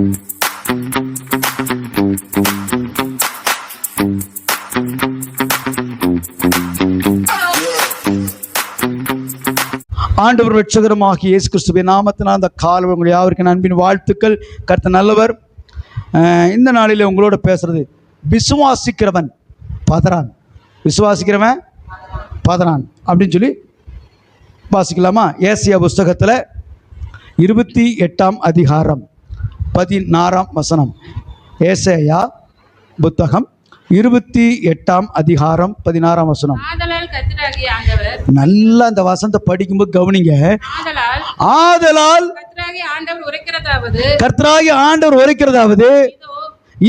ஆண்டவர் ரட்சகருமாகிய இயேசு கிறிஸ்துவின் நாமத்தினால் அந்த காலம் உங்களுடைய யாவருக்கு அன்பின் வாழ்த்துக்கள். கர்த்தர் நல்லவர். இந்த நாளில் உங்களோட பேசுறது விசுவாசிக்கிறவன் பதறான், விசுவாசிக்கிறவன் பதறான் அப்படின்னு சொல்லி வாசிக்கலாமா? ஏசாயா புஸ்தகத்தில் 28ஆம் அதிகாரம் 16ஆம் வசனம். ஏசாயா புத்தகம் 28ஆம் அதிகாரம் 16ஆம் வசனம். நல்லா அந்த வசனத்தை படிக்கும்போது கவனிங்க. ஆதலால் கர்த்தராகிய ஆண்டவர் உரைக்கிறதாவது,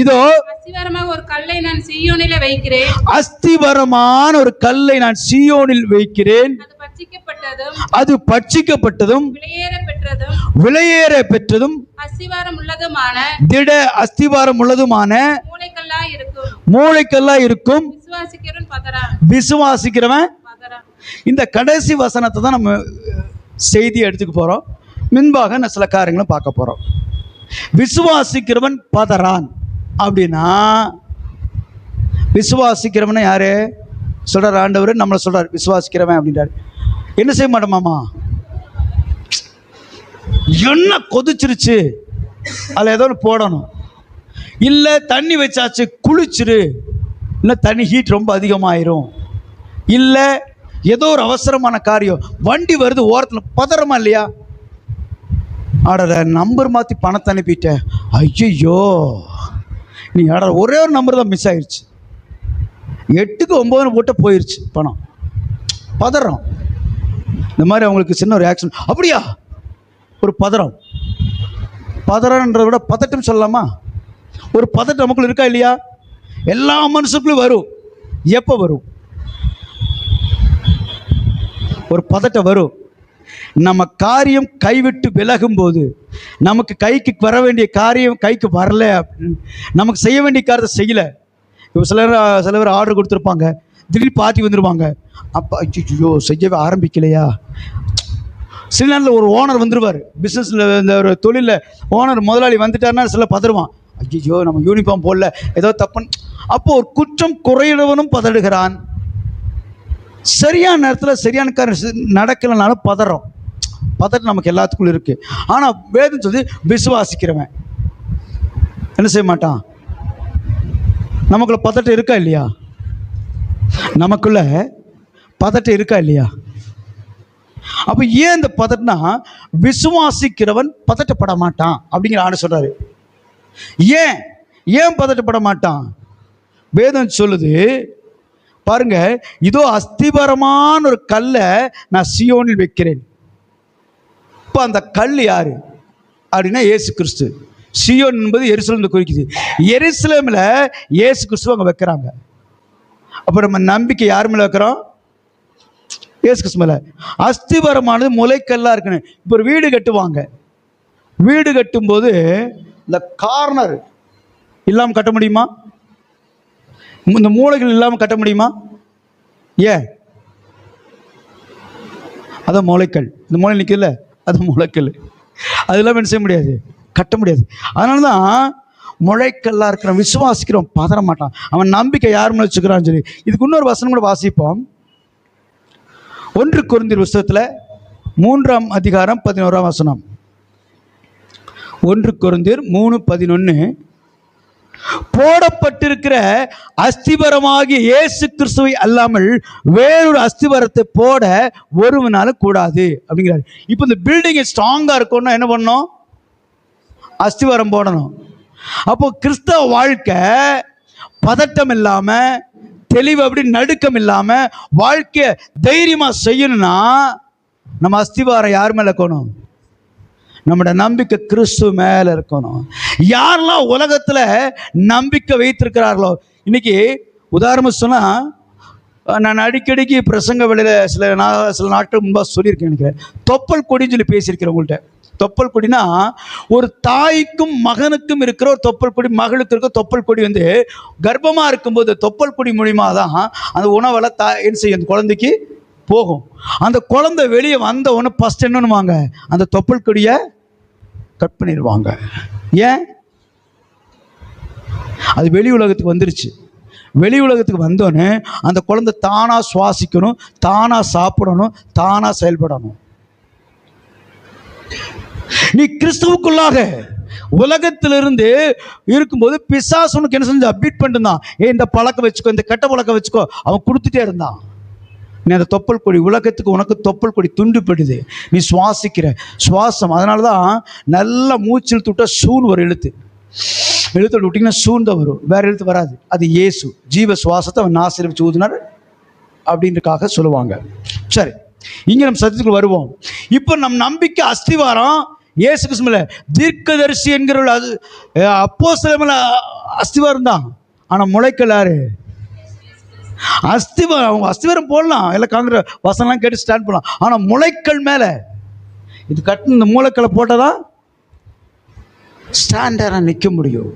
இதோ அஸ்திவரமான ஒரு கல்லை நான் சீயோனில் வைக்கிறேன், அஸ்திவரமான ஒரு கல்லை நான் சீயோனில் வைக்கிறேன், அது பட்சிக்கப்பட்டதும் விலையேற பெற்றதும் அஸ்திவாரம் உள்ளதுமான திட அஸ்திவாரம் உள்ளதுமான மூளைக்கல்லா இருக்கும். விசுவாசிக்கிறவன். இந்த கடைசி வசனத்தை தான் நம்ம செய்தி எடுத்துக்க போறோம். முன்பாக நான் சில காரியங்களும் பார்க்க போறோம். விசுவாசிக்கிறவன் பதறான் அப்படின்னா, விசுவாசிக்கிறவன் யாரு சொல்றாரு? ஆண்டவர் நம்மளை சொல்றாரு விசுவாசிக்கிறவன் அப்படின்றாரு. என்ன செய்ய மாட்டோமாமா? என்ன கொதிச்சிருச்சு, அதில் ஏதோ ஒன்று போடணும், இல்லை தண்ணி வச்சாச்சு குளிச்சிரு, இல்லை தண்ணி ஹீட் ரொம்ப அதிகமாயிரும், இல்லை ஏதோ ஒரு அவசரமான காரியம், வண்டி வருது ஓரத்தில், பதறமா இல்லையா? ஆடற நம்பர் மாற்றி பணத்தை அனுப்பிட்டேன், ஐயோ நீ ஆடற ஒரே ஒரு நம்பர் தான் மிஸ் ஆயிடுச்சு, 8க்கு 9 போட்ட போயிடுச்சு பணம், பதறம். இந்த மாதிரி அவங்களுக்கு சின்ன ஒரு ஆக்ஷன், அப்படியா ஒரு பதறம். பதறன்றதை விட பதட்டம் சொல்லலாமா? ஒரு பதட்டம் நமக்குள்ள இருக்கா இல்லையா? எல்லா மனுஷனுக்குள்ளும் வரும். எப்போ வரும்? ஒரு பதட்டம் வரும். நம்ம காரியம் கைவிட்டு விலகும் போது, நமக்கு கைக்கு வர வேண்டிய காரியம் கைக்கு வரல, நமக்கு செய்ய வேண்டிய காரியத்தை செய்யலை. இப்போ சில பேர் ஆர்டர் கொடுத்துருப்பாங்க, திடீர்னு பார்ட்டி வந்துடுவாங்க, அப்போ ஐயோ செய்யவே ஆரம்பிக்கலையா. சில நேரத்தில் ஒரு ஓனர் வந்துடுவார், பிஸ்னஸில் இந்த ஒரு தொழிலில் ஓனர் முதலாளி வந்துட்டாருன்னா சில பதறுவான், ஐயோ நம்ம யூனிஃபார்ம் போடல, ஏதோ தப்புன்னு. அப்போ ஒரு குற்றம் குறையிடவனும் பதடுகிறான். சரியான நேரத்தில் சரியான காரியம் நடக்கலைனாலும் பதறோம். பதட்டம் நமக்கு எல்லாத்துக்குள்ள இருக்கு. ஆனால் வேதம் சொல்லி விசுவாசிக்கிறவன் என்ன செய்ய மாட்டான். நமக்குள்ள பதட்டம் இருக்கா இல்லையா? நமக்குள்ள பதட்டம் இருக்கா இல்லையா? அப்போ ஏன் இந்த பதட்டம்னா, விசுவாசிக்கிறவன் பதட்டப்பட மாட்டான் அப்படிங்கிற ஆண்டு சொல்றாரு. ஏன் பதட்டப்பட மாட்டான்? வேதம் சொல்லுது பாருங்க, இதோ அஸ்திபரமான ஒரு கல்லை நான் சீயோனில் வைக்கிறேன். இப்போ அந்த கல் யாரு அப்படின்னா இயேசு கிறிஸ்து. சீயோன் என்பது எருசலேம் குறிக்குது. எருசலேமில் இயேசு கிறிஸ்துவ அங்கே வைக்கிறாங்க. அப்போ நம்ம நம்பிக்கை யார் மேலே வைக்கிறோம்? இயேசு கிறிஸ்து மேலே. அஸ்திபரமானது முளைக்கல்லா இருக்குன்னு. இப்போ ஒரு வீடு கட்டுவாங்க, வீடு கட்டும்போது இந்த கார்னர் இல்லாமல் கட்ட முடியுமா? இந்த மூளைகள் இல்லாமல் கட்ட முடியுமா? ஏன்? அதான் மூளைக்கல். இந்த மூளை நிற்கல, அது மூளைக்கல். அது இல்லாமல் என்ன செய்ய முடியாது, கட்ட முடியாது. அதனால தான் முளைக்கல்லா இருக்கிற விசுவாசிக்கிறோம் பதற மாட்டான். அவன் நம்பிக்கை யார் மேலே வச்சுக்கிறான்னு சொல்லி. இதுக்கு இன்னொரு வசனம் கூட வாசிப்போம். 1 கொரிந்தியர் புஸ்தகத்தில் 3ஆம் அதிகாரம் 11ஆம் வசனம். 1 கொரிந்தியர் 3:11. போடப்பட்டிருக்கிற அஸ்திபரமாகிய இயேசு கிறிஸ்துவை அல்லாமல் வேறொரு அஸ்திபரத்தை போட ஒருவனால கூடாது அப்படிங்கிறாரு. இப்போ இந்த பில்டிங் ஸ்ட்ராங்கா இருக்கணும்னா என்ன பண்ணணும்? அஸ்திவாரம் போடணும். அப்போ கிறிஸ்தவ வாழ்க்கை பதட்டம் இல்லாம, தெளிவு அப்படி நடுக்கம் இல்லாம வாழ்க்கைய தைரியமா செய்யணும்னா நம்ம அஸ்திவாரம் யார் மேல இருக்கணும்? நம்முடைய நம்பிக்கை கிறிஸ்து மேல இருக்கணும். யாரெல்லாம் உலகத்துல நம்பிக்கை வைத்திருக்கிறார்களோ, இன்னைக்கு உதாரணம் சொன்னா, நான் அடிக்கடிக்கு பிரசங்க வேளையில சில நாட்கள் முன்பாக சொல்லியிருக்கேன். எனக்கு தொப்பல் கொடின்னு சொல்லி பேசியிருக்கிறேன் உங்கள்கிட்ட. தொப்பல் கொடினா ஒரு தாய்க்கும் மகனுக்கும் இருக்கிற ஒரு தொப்பல் கொடி, மகளுக்கு இருக்க தொப்பல் கொடி வந்து கர்ப்பமா இருக்கும்போது தொப்பல் கொடி மூலியமா தான் அந்த உணவெல்லாம் என்ன செய்யும், அந்த குழந்தைக்கு போகும். அந்த குழந்தை வெளியே வந்த உடனே ஃபர்ஸ்ட் என்னன்னுவாங்க, அந்த தொப்பல் கொடியை கட் பண்ணிடுவாங்க. ஏன்? அது வெளி உலகத்துக்கு வந்துருச்சு. வெளி உலகத்துக்கு வந்தோன்னே அந்த குழந்தை தானாக சுவாசிக்கணும், தானாக சாப்பிடணும், தானாக செயல்படணும். நீ கிறிஸ்துவுக்குள்ளாக உலகத்திலிருந்து இருக்கும்போது பிசாசு உனக்கு என்ன செஞ்சா? பீட் பண்ணிட்டு இருந்தான். இந்த பழக்கம் வச்சுக்கோ, இந்த கெட்ட பழக்கம் வச்சுக்கோ, அவன் கொடுத்துட்டே இருந்தான். நீ அந்த தொப்பல் கொடி, உலகத்துக்கு உனக்கு தொப்பல் கொடி துண்டுப்படுது, நீ சுவாசிக்கிற சுவாசம். அதனால தான் நல்லா மூச்சு இழுத்து விட்டா சூன் ஒரு எழுத்து விட்டிங்கன்னா சூன் தான் வரும், வேற எழுத்து வராது. அது இயேசு ஜீவ சுவாசத்தை அவன் ஆசீர்வதிச்சு ஊதினார் அப்படின்றக்காக சொல்லுவாங்க. சரி, இங்கே நம்ம சத்தியத்துக்கு வருவோம். இப்போ நம் நம்பிக்கை அஸ்திவாரம் இயேசு கிறிஸ்து தீர்க்கதரிசி என்கிற அது அப்போஸ்தலர் அஸ்திவாரம் தான். ஆனால் முளைக்கல் யாரு? அஸ்திவாரம். அவங்க அஸ்திவாரம் போடலாம், எல்லாம் காங்கிற வசனம்லாம் கேட்டு ஸ்டாண்ட் பண்ணலாம். ஆனால் முளைக்கல் மேலே இது கட்டின இந்த மூளைக்கல்லை போட்டதான் ஸ்டாண்டர்டாக நிற்க முடியும்.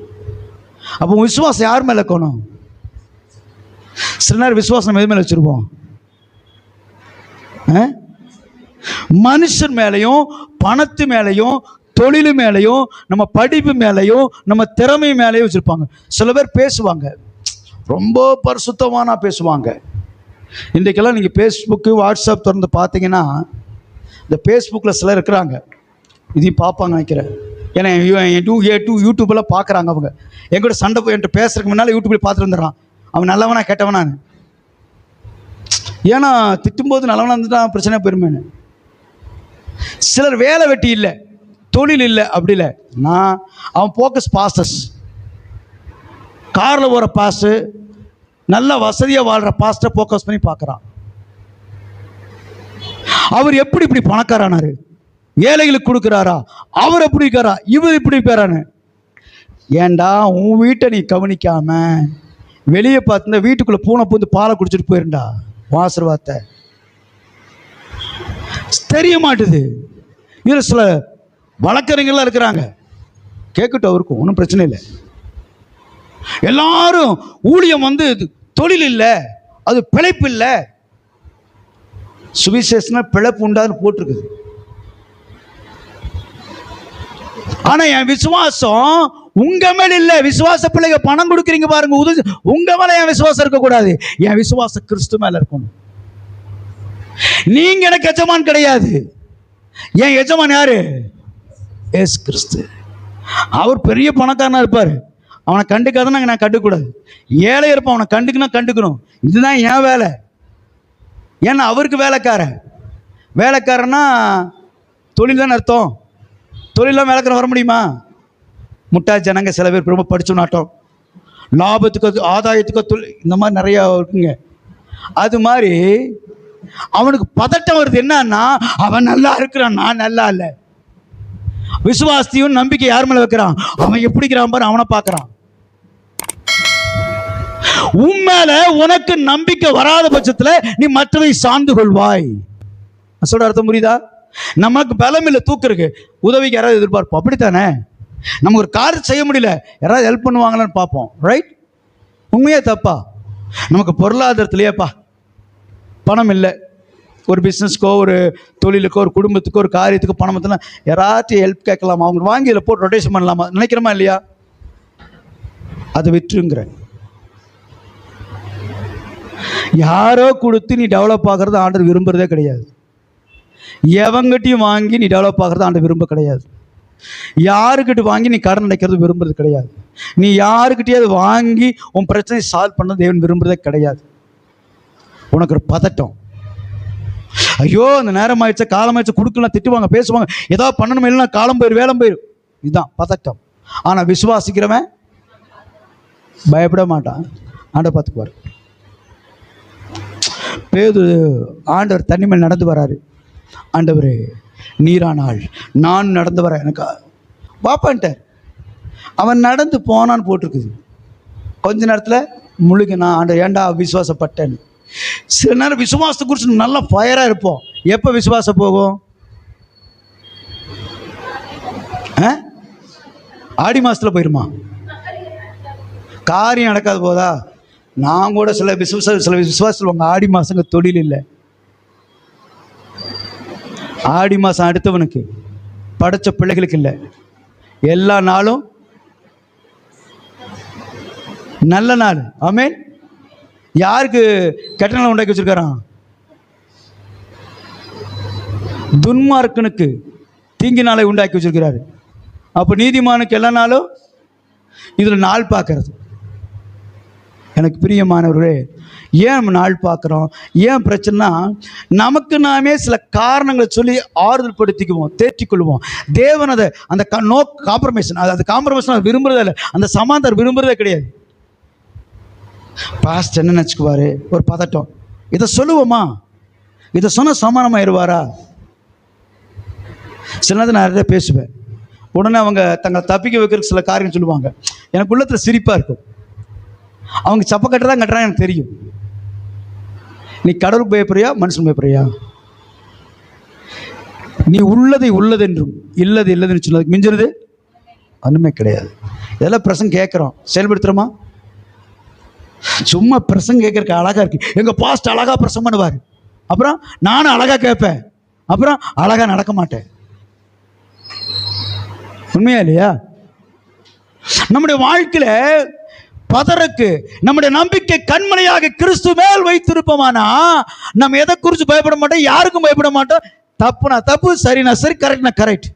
அப்போ விசுவாசம் யார் மேலே இருக்கணும்? சில நேரம் விசுவாசம் எது மேலே வச்சுருப்போம்? மனுஷன் மேலேயும், பணத்து மேலேயும், தொழில் மேலேயும், நம்ம படிப்பு மேலேயும், நம்ம திறமை மேலேயும் வச்சுருப்பாங்க. சில பேர் பேசுவாங்க, ரொம்ப பரிசுத்தமான பேசுவாங்க. இன்றைக்கெல்லாம் நீங்கள் ஃபேஸ்புக்கு, வாட்ஸ்அப் திறந்து பார்த்தீங்கன்னா இந்த ஃபேஸ்புக்கில் சிலர் இருக்கிறாங்க, இதையும் பார்ப்பாங்க நினைக்கிறேன். ஏன்னா யூடியூப்பெல்லாம் பார்க்குறாங்க. அவங்க எங்கூட சண்டை போய் என்கிட்ட பேசுறதுக்கு முன்னால் யூடியூப்பில் பார்த்துட்டு வந்துடுறான், அவன் நல்லவனா கெட்டவனான்னு. ஏன்னா திட்டும்போது நல்லவனா இருந்துட்டான் பிரச்சனை பெருமைன்னு. சிலர் வேலை வெட்டி இல்லை, தொழில் இல்லை, அப்படி இல்லை. நான் அவன் ஃபோக்கஸ் பாஸ்டர்ஸ், காரில் போகிற பாஸ்ட்டு, நல்ல வசதியாக வாழ்கிற பாஸ்ட்டை ஃபோக்கஸ் பண்ணி பார்க்குறான். அவர் எப்படி இப்படி பணக்காரானாரு? ஏழைகளுக்கு கொடுக்குறாரா? அவர் எப்படி இருக்காரா? இவர் இப்படி இருக்காரான்னு. ஏண்டா உன் வீட்டை நீ கவனிக்காம வெளியே பார்த்துருந்தா வீட்டுக்குள்ளே பூனை பூந்து பாலை குடிச்சிட்டு போயிருந்தா ஆசீர்வாதத்தை தெரிய மாட்டுது. இதில் சில வழக்கறிஞர்கள்லாம் இருக்கிறாங்க, கேட்கட்டும், அவருக்கும் ஒன்றும் பிரச்சனை இல்லை. எல்லாரும் ஊழியம் தொழில் இல்லை, அது பிழைப்பு இல்லை. சுவிசேஷனா பிழைப்பு உண்டான்னு போட்டிருக்குது. ஆனால் என் விசுவாசம் உங்க மேல இல்லை. விசுவாச பிள்ளைங்க பணம் கொடுக்குறீங்க பாருங்க, உங்க மேல என் விசுவாசம் இருக்கக்கூடாது. என் விசுவாசம் கிறிஸ்து மேல இருக்கணும். நீங்க எனக்கு எஜமான் கிடையாது. என் எஜமான் யாரு? ஏசு கிறிஸ்து. அவர் பெரிய பணக்காரனா இருப்பார், அவனை கண்டுக்காதனா நான் கண்டுக்கூடாது. ஏழை இருப்பான், அவனை கண்டுக்கணும். இதுதான் என் வேலை. ஏன்னா அவருக்கு வேலைக்காரன்னா தொழில் தானே அர்த்தம். தொழிலாம் வேலைக்காரன் வர முடியுமா? முட்டா ஜனங்க சில பேர் ரொம்ப படிச்சு நாட்டம், லாபத்துக்கு ஆதாயத்துக்கு தொழில், இந்த மாதிரி நிறையா இருக்குங்க. அது மாதிரி அவனுக்கு பதட்டம் வருது. என்னன்னா அவன் நல்லா இருக்கிறான், நான் நல்லா இல்லை. விசுவாசத்தையும் நம்பிக்கை யார் மேல வைக்கிறான்? அவன் எப்படிக்கிறான் பாரு, அவனை பார்க்கறான். உண்மையில உனக்கு நம்பிக்கை வராத பட்சத்துல நீ மற்றவை சார்ந்து கொள்வாய். சொல்ற அர்த்தம் புரியுதா? நமக்கு பலம் இல்லை, தூக்குறதுக்கு உதவிக்கு யாராவது எதிர்பார்ப்போம், அப்படித்தானே? நமக்கு ஒரு காரியம் செய்ய முடியல, யாராவது ஹெல்ப் பண்ணுவாங்களான்னு பார்ப்போம், ரைட்? உண்மையா தப்பா? நமக்கு பொருளாதாரத்திலேயேப்பா பணம் இல்லை, ஒரு பிஸ்னஸ்க்கோ, ஒரு தொழிலுக்கோ, ஒரு குடும்பத்துக்கோ, ஒரு காரியத்துக்கோ பணம் பார்த்தோன்னா யாராச்சும் ஹெல்ப் கேட்கலாமா, அவங்க வாங்கி இதில் போட்டு ரொட்டேஷன் பண்ணலாமா நினைக்கிறோமா இல்லையா? அதை விட்டுருங்கிற. யாரோ கொடுத்து நீ டெவலப் ஆகிறது ஆண்டவர் விரும்புறதே கிடையாது. எவங்கிட்டையும் வாங்கி நீ டெவலப் ஆகிறது ஆண்டவர் விரும்ப கிடையாது. யாருக்கிட்ட வாங்கி நீ கடன் அடைக்கிறது விரும்புறது கிடையாது. நீ யாருக்கிட்டையாவது வாங்கி உன் பிரச்சனை சால்வ் பண்ண தேவன் விரும்புறதே கிடையாது. உனக்கு ஒரு பதட்டம், ஐயோ அந்த நேரம் ஆயிடுச்சா, காலம் ஆயிடுச்சா, கொடுக்கலாம், திட்டுவாங்க, பேசுவாங்க, ஏதாவது பண்ணணும், இல்லைன்னா காலம் போயிரு, வேலம் போயிரு, இதுதான் பதட்டம். ஆனால் விசுவாசிக்கிறவன் பயப்பட மாட்டான், ஆண்டவர் பார்த்துக்குவார். பேதுரு ஆண்டவர் தண்ணி மேல் நடந்து வராரு. ஆண்டவர் நீரானாள், நான் நடந்து வரேன், எனக்கு பாப்பான்ட்டார். அவன் நடந்து போனான்னு போட்டிருக்குது. கொஞ்ச நேரத்தில் முழுகினா ஆண்டவர் ஏண்டா விசுவாசப்பட்டேன்னு. சில நேரம் விசுவாசத்தை குறித்து நல்லா ஃபயராக இருப்போம். எப்போ விசுவாசம் போகும்? ஆடி மாதத்தில் போயிருமா? காரியம் நடக்காது போதா? நான் கூட சில விசுவாசம் சொல்லுவாங்க, ஆடி மாதங்க தொழில் இல்லை. ஆடி மாதம் அடுத்தவனுக்கு, படைச்ச பிள்ளைகளுக்கு இல்லை. எல்லா நாளும் நல்ல நாள். ஆமென். யாருக்கு கெட்ட நாள் உண்டாக்கி வச்சிருக்காராம்? துன்மார்க்கனுக்கு தீங்கு நாளை உண்டாக்கி வச்சிருக்கிறாரு. அப்போ நீதிமானுக்கு எல்லா நாளும் இதில் நாள் பார்க்கறது. எனக்கு பிரியமானவர்களே, ஏன் நம்ம நாள் பார்க்குறோம்? ஏன் பிரச்சனைனா, நமக்கு நாமே சில காரணங்களை சொல்லி ஆறுதல் படுத்திக்குவோம், தேற்றிக்கொள்வோம். தேவன் அதை அந்த நோ காம்ப்ரமைஸ், அது காம்ப்ரமைஸ் விரும்புறதே இல்லை, அந்த சமாதானம் விரும்புறதே கிடையாது. பாஸ்ட் என்ன நினச்சிக்குவாரு? ஒரு பதட்டம். இதை சொல்லுவோமா? இதை சொன்ன சமாதானமாயிருவாரா? சில நேரத்தில் நான் நிறைய பேசுவேன். உடனே அவங்க தங்களை தப்பிக்க வைக்கிறதுக்கு சில காரியம் சொல்லுவாங்க. எனக்கு உள்ளத்தில் சிரிப்பாக இருக்கும். அவங்க சப்ப கட்டுறதான் கட்டுறாங்க, எனக்கு தெரியும். நீ கடவுளுக்கு பயப்படுறியா, மனுஷன் பயப்படுறியா? நீ உள்ளதை உள்ளதென்றும் இல்லது இல்லதுன்னு சொன்னதுக்கு மிஞ்சுறது ஒன்றுமே கிடையாது. இதெல்லாம் பிரசங்க கேட்குறோம், செயல்படுத்துகிறோமா? சும்மா பிரசங்க கேட்கறக்கு அழகாக இருக்கு. எங்கள் பாஸ்ட் அழகாக பிரசங்கம் பண்ணுவார், அப்புறம் நானும் அழகாக கேட்பேன், அப்புறம் அழகாக நடக்க மாட்டேன். உண்மையா இல்லையா? நம்முடைய வாழ்க்கையில பதறக்கு நம்முடைய நம்பிக்கை கண்மலையாக கிறிஸ்து மேல் வைத்திருப்போமானா நம்ம எதை குறித்து பயப்பட மாட்டோம், யாருக்கும் பயப்பட மாட்டோம். தப்புனா தப்பு, சரினா சரி, கரெக்ட்னா கரெக்ட்.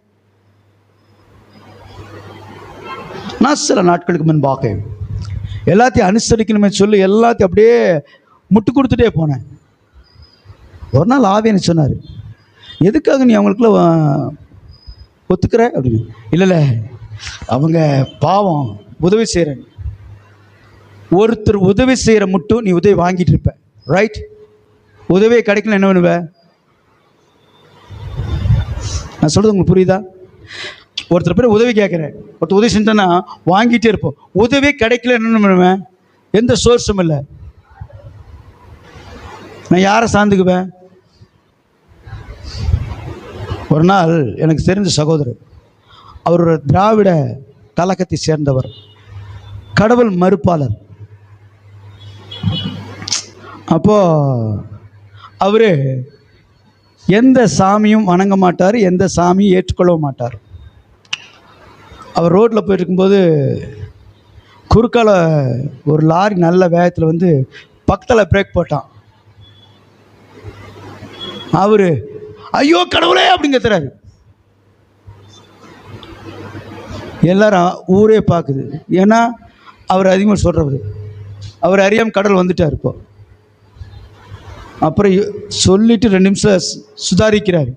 நான் சில நாட்களுக்கு முன்பாக எல்லாத்தையும் அனுசரிக்கணுமே சொல்லி எல்லாத்தையும் அப்படியே முட்டு கொடுத்துட்டே போனேன். ஒரு நாள் ஆவியன்னு சொன்னார், எதுக்காக நீ அவங்களுக்குள்ள ஒத்துக்கிற அப்படின்னு. இல்லை அவங்க பாவம், உதவி செய்கிறேன். ஒருத்தர் உதவி செய்கிற மட்டும் நீ உதவி வாங்கிட்டு இருப்ப, ரைட்? உதவியை கிடைக்கல என்ன பண்ணுவ? நான் சொல்கிறது உங்களுக்கு புரியுதா? ஒருத்தர் பேர் உதவி கேட்குறேன், ஒருத்தர் உதவி செஞ்சேன்னா வாங்கிட்டே இருப்போம். உதவி கிடைக்கல என்ன பண்ணுவேன்? எந்த சோர்ஸும் இல்லை, நான் யாரை சார்ந்துக்குவேன்? ஒரு நாள் எனக்கு தெரிஞ்ச சகோதரர், அவர் ஒரு திராவிட கழகத்தை சேர்ந்தவர், கடவுள் மறுப்பாளர். அப்போ அவர் எந்த சாமியும் வணங்க மாட்டார், எந்த சாமியும் ஏற்றுக்கொள்ள மாட்டார். அவர் ரோட்டில் போயிட்டு இருக்கும்போது குறுக்கால ஒரு லாரி நல்ல வேகத்தில் வந்து பக்கத்தில் பிரேக் போட்டான். அவர் ஐயோ கடவுளே அப்படின்னு கத்துறாரு. எல்லாரும் ஊரே பார்க்குது, ஏன்னா அவர் அதிகமாக சொல்கிறவர். அவர் அறியாமல் கடவுள் வந்துட்டார். இப்போ அப்புறம் சொல்லிட்டு 2 நிமிஷம் சுதாரிக்கிறார்.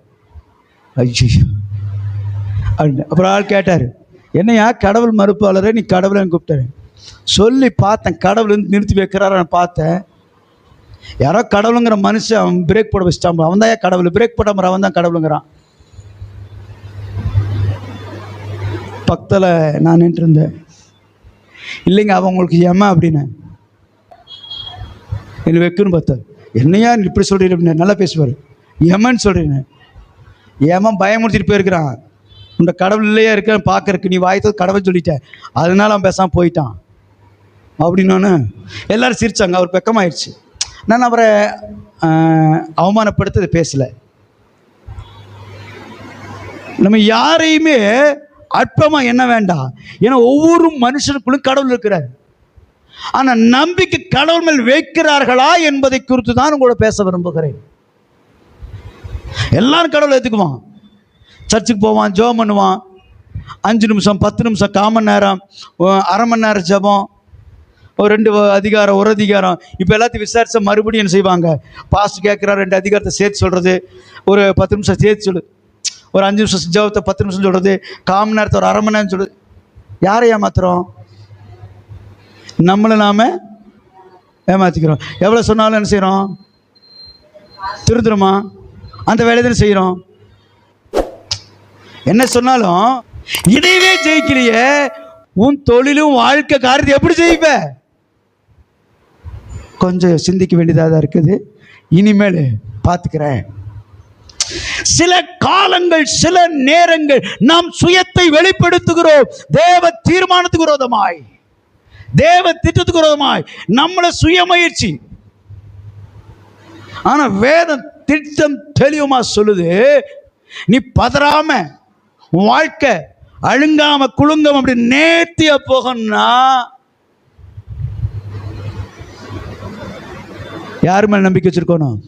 ஐயோ அப்படின்னு. அப்புறம் ஆள் கேட்டார், என்னையா கடவுள் மறுப்பாளரே, நீ கடவுளை கூப்பிட்டாரு. சொல்லி பார்த்தேன், கடவுள் வந்து நிறுத்தி வைக்கிறாரு. நான் பார்த்தேன், யாரோ கடவுளுங்கிற மனுஷன் அவன் பிரேக் போட வச்சிட்டான். அவன் தான் கடவுள், பிரேக் போடாம அவன் தான் கடவுளுங்கிறான். பக்கத்தில் நான் நின்று இருந்தேன். இல்லைங்க அவன் உங்களுக்கு ஏமா அப்படின்னு என்ன வைக்குன்னு பார்த்தார். என்னையா இப்படி சொல்கிறீங்க அப்படின்னு. நல்லா பேசுவார். ஏமான்னு சொல்கிறீங்க, ஏமா பயமுறுத்திட்டு போயிருக்கிறான். உன்னை கடவுள் இல்லையா இருக்க பார்க்கறக்கு, நீ வாய்த்தது கடவுள் சொல்லிட்டேன், அதனால அவன் பேசாமல் போயிட்டான் அப்படின்னு எல்லாரும் சிரித்தாங்க. அவர் வெக்கமாயிடுச்சு. நான் அவரை அவமானப்படுத்த பேசலை. நம்ம யாரையுமே அற்பமாக என்ன வேண்டாம், ஏன்னா ஒவ்வொரு மனுஷனுக்குள்ளும் கடவுள் இருக்கிறார். ஆனால் நம்பிக்கை கடவுள் மேல் வைக்கிறார்களா என்பதை குறித்து தான் உங்களோட பேச விரும்புகிறேன். எல்லாரும் கடவுளை ஏற்றுக்குவான், சர்ச்சுக்கு போவான், ஜெபம் பண்ணுவான், 5 நிமிஷம் 10 நிமிஷம் 1/4 மணி நேரம் 1/2 மணி நேரம் ஜெபம், ஒரு 2 அதிகாரம் 1 அதிகாரம். இப்போ எல்லாத்தையும் விசாரிச்சா மறுபடியும் என்ன செய்வாங்க? பாஸ்ட் கேட்குறா 2 அதிகாரத்தை சேர்த்து சொல்கிறது, ஒரு 10 நிமிஷம் சேர்த்து சொல்லு, ஒரு 5 நிமிஷம் ஜெபத்தை 10 நிமிஷம் சொல்கிறது, 1/4 மணி நேரத்தை ஒரு 1/2 மணி நேரம் சொல்லுது. யாரை ஏமாத்துறோம்? நம்மளை நாம ஏமாற்றிக்கிறோம். எவ்வளோ சொன்னாலும் என்ன செய்கிறோம்? திருந்துருமா? அந்த வேலையை தானே செய்கிறோம். என்ன சொன்னாலும் இதையவே ஜெயிக்கலையே, உன் தொழிலும் வாழ்க்கை காரியத்தை எப்படி ஜெயிப்ப? கொஞ்சம் சிந்திக்க வேண்டியதாக தான் இருக்குது. இனிமேல் பார்த்துக்கிறேன். சில காலங்கள், சில நேரங்கள் நாம் சுயத்தை வெளிப்படுத்துகிறோம். தேவ தீர்மானத்துக்கு விரோதமாய், தேவ திட்டத்துக்கு விரோதமாய் நம்மளை சுயமுயற்சி. ஆனா வேதம் திட்டம் தெளிவமா சொல்லுது, நீ பதறாம வாழ்க்கை அழுங்காம குலுங்காம அப்படி நேர்த்தியா போகணும்னா யார் மேல நம்பிக்கை வச்சிருக்கணும்?